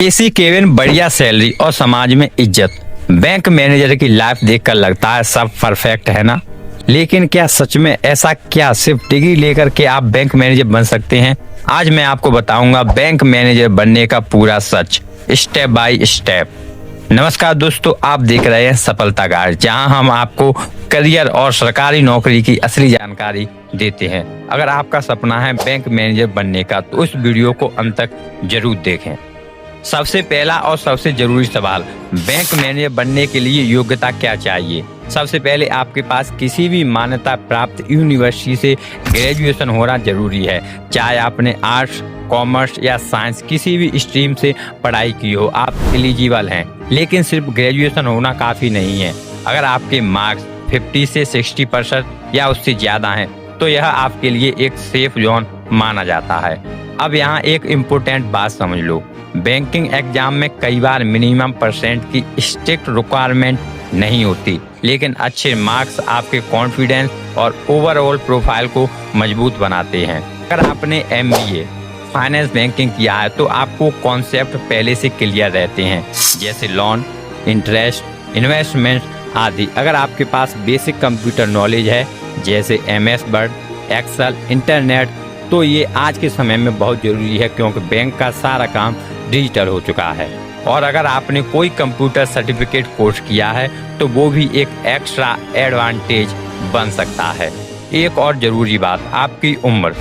AC cabin, बढ़िया salary और समाज में इज्जत। बैंक मैनेजर की लाइफ देखकर लगता है सब परफेक्ट है ना, लेकिन क्या सच में ऐसा? क्या सिर्फ डिग्री लेकर के आप बैंक मैनेजर बन सकते हैं? आज मैं आपको बताऊंगा बैंक मैनेजर बनने का पूरा सच, स्टेप बाय स्टेप। नमस्कार दोस्तों, आप देख रहे हैं सफलता गाइड, जहां हम आपको करियर और सरकारी नौकरी की असली जानकारी देते हैं। अगर आपका सपना है बैंक मैनेजर बनने का तो इस वीडियो को अंत तक जरूर देखें। सबसे पहला और सबसे जरूरी सवाल, बैंक मैनेजर बनने के लिए योग्यता क्या चाहिए? सबसे पहले आपके पास किसी भी मान्यता प्राप्त यूनिवर्सिटी से ग्रेजुएशन होना जरूरी है। चाहे आपने आर्ट्स, कॉमर्स या साइंस किसी भी स्ट्रीम से पढ़ाई की हो, आप एलिजिबल हैं। लेकिन सिर्फ ग्रेजुएशन होना काफी नहीं है। अगर आपके मार्क्स 50 से 60% या उससे ज्यादा हैं, तो यह आपके लिए एक सेफ जोन माना जाता है। अब यहाँ एक इम्पोर्टेंट बात समझ लो, बैंकिंग एग्जाम में कई बार मिनिमम परसेंट की स्ट्रिक्ट रिक्वायरमेंट नहीं होती, लेकिन अच्छे मार्क्स आपके कॉन्फिडेंस और ओवरऑल प्रोफाइल को मजबूत बनाते हैं। अगर आपने MBA फाइनेंस बैंकिंग किया है तो आपको कॉन्सेप्ट पहले से क्लियर रहते हैं, जैसे लोन, इंटरेस्ट, इन्वेस्टमेंट आदि। अगर आपके पास बेसिक कंप्यूटर नॉलेज है, जैसे MS वर्ड, एक्सेल, इंटरनेट, तो ये आज के समय में बहुत जरूरी है, क्योंकि बैंक का सारा काम डिजिटल हो चुका है। और अगर आपने कोई कंप्यूटर सर्टिफिकेट कोर्स किया है तो वो भी एक एक्स्ट्रा एडवांटेज बन सकता है। एक और जरूरी बात, आपकी उम्र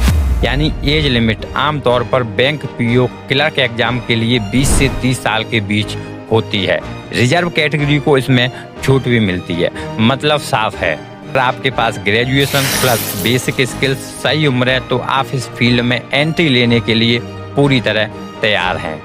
यानी एज लिमिट आमतौर पर बैंक PO क्लर्क एग्जाम के लिए 20 से 30 साल के बीच होती है। रिजर्व कैटेगरी को इसमें छूट भी मिलती है। मतलब साफ है, अगर आपके पास ग्रेजुएशन प्लस बेसिक स्किल्स सही उम्र है तो आप इस फील्ड में एंट्री लेने के लिए पूरी तरह तैयार हैं।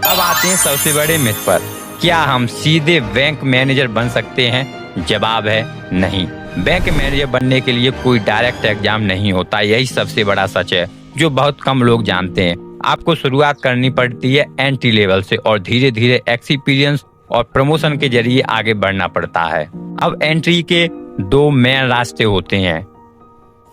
अब आते हैं सबसे बड़े मिथ पर, क्या हम सीधे बैंक मैनेजर बन सकते हैं? जवाब है नहीं। बैंक मैनेजर बनने के लिए कोई डायरेक्ट एग्जाम नहीं होता, यही सबसे बड़ा सच है जो बहुत कम लोग जानते हैं। आपको शुरुआत करनी पड़ती है एंट्री लेवल से और धीरे धीरे एक्सपीरियंस और प्रमोशन के जरिए आगे बढ़ना पड़ता है। अब एंट्री के दो मेन रास्ते होते हैं।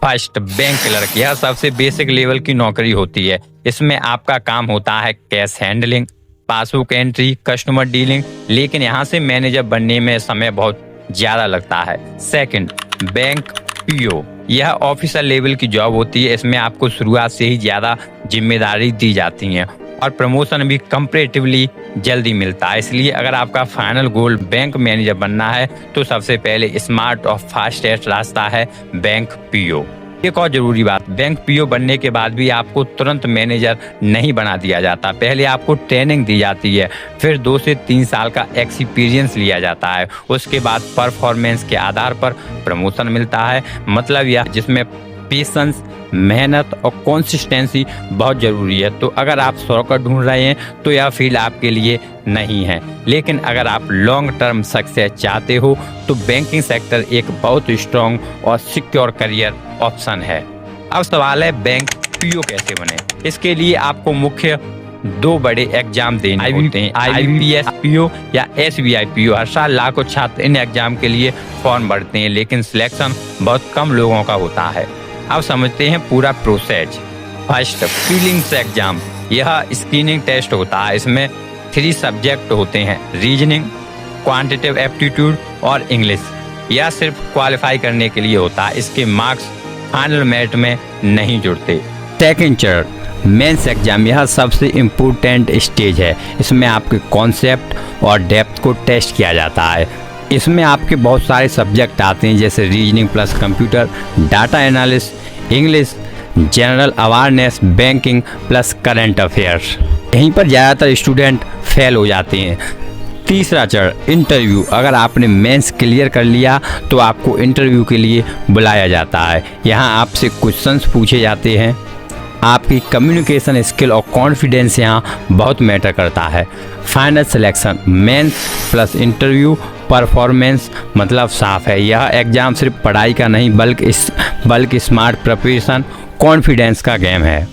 फर्स्ट, बैंक क्लर्क, यह सबसे बेसिक लेवल की नौकरी होती है। इसमें आपका काम होता है cash handling, passbook entry, customer dealing, लेकिन यहाँ से मैनेजर बनने में समय बहुत ज्यादा लगता है। सेकंड, बैंक PO, यह ऑफिसर लेवल की जॉब होती है। इसमें आपको शुरुआत से ही ज्यादा जिम्मेदारी दी जाती है और प्रमोशन भी कंपैरेटिवली जल्दी मिलता है। इसलिए अगर आपका फाइनल गोल बैंक मैनेजर बनना है तो सबसे पहले स्मार्ट और फास्टेस्ट रास्ता है बैंक PO। एक और जरूरी बात, बैंक PO बनने के बाद भी आपको तुरंत मैनेजर नहीं बना दिया जाता। पहले आपको ट्रेनिंग दी जाती है, फिर 2 से 3 साल का एक्सपीरियंस लिया जाता है। उसके बाद परफॉर्मेंस के आधार पर प्रमोशन मिलता है। मतलब यह जिसमें पेशेंस, मेहनत और कंसिस्टेंसी बहुत जरूरी है। तो अगर आप शॉर्टकट ढूंढ रहे हैं तो यह फील्ड आपके लिए नहीं है, लेकिन अगर आप लॉन्ग टर्म सक्सेस चाहते हो तो बैंकिंग सेक्टर एक बहुत स्ट्रॉन्ग और सिक्योर करियर ऑप्शन है। अब सवाल है बैंक PO कैसे बने? इसके लिए आपको मुख्य 2 बड़े एग्जाम देने होते हैं, IBPS PO या SBI PO। हर साल लाखों छात्र इन एग्जाम के लिए फॉर्म भरते हैं, लेकिन सिलेक्शन बहुत कम लोगों का होता है। अब समझते हैं पूरा प्रोसेस। फर्स्ट, प्रीलिम्स एग्जाम, यह स्क्रीनिंग टेस्ट होता है। इसमें 3 सब्जेक्ट होते हैं, रीजनिंग, क्वांटिटेटिव एप्टीट्यूड और इंग्लिश। यह सिर्फ क्वालिफाई करने के लिए होता है, इसके मार्क्स फाइनल मेरिट में नहीं जुड़ते। सेकंड चरण, मेंस एग्जाम, यह सबसे इम्पोर्टेंट स्टेज है। इसमें आपके कॉन्सेप्ट और डेप्थ को टेस्ट किया जाता है। इसमें आपके बहुत सारे सब्जेक्ट आते हैं, जैसे reasoning plus computer, data analysis, English, general awareness, banking plus current affairs. यहीं पर ज़्यादातर स्टूडेंट फेल हो जाते हैं। तीसरा चरण, इंटरव्यू। अगर आपने मेंस क्लियर कर लिया तो आपको इंटरव्यू के लिए बुलाया जाता है। यहाँ आपसे क्वेश्चंस पूछे जाते हैं। आपकी कम्युनिकेशन स्किल और कॉन्फिडेंस यहाँ बहुत मैटर करता है। Final selection, mains plus interview performance. मतलब साफ है, यह एग्जाम सिर्फ पढ़ाई का नहीं बल्कि स्मार्ट प्रिपरेशन, कॉन्फिडेंस का गेम है।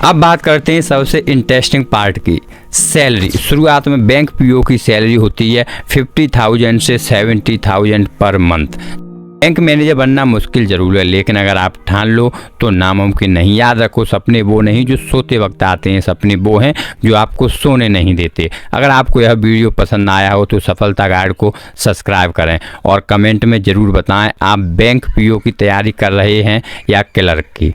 अब बात करते हैं सबसे इंटरेस्टिंग पार्ट की, सैलरी। शुरुआत में बैंक PO की सैलरी होती है 50,000 से 70,000 पर मंथ। बैंक मैनेजर बनना मुश्किल जरूर है, लेकिन अगर आप ठान लो तो नामुमकिन नहीं। याद रखो, सपने वो नहीं जो सोते वक्त आते हैं, सपने वो हैं जो आपको सोने नहीं देते। अगर आपको यह वीडियो पसंद आया हो तो सफलता गाइड को सब्सक्राइब करें और कमेंट में ज़रूर बताएं आप बैंक पीओ की तैयारी कर रहे हैं या क्लर्क की।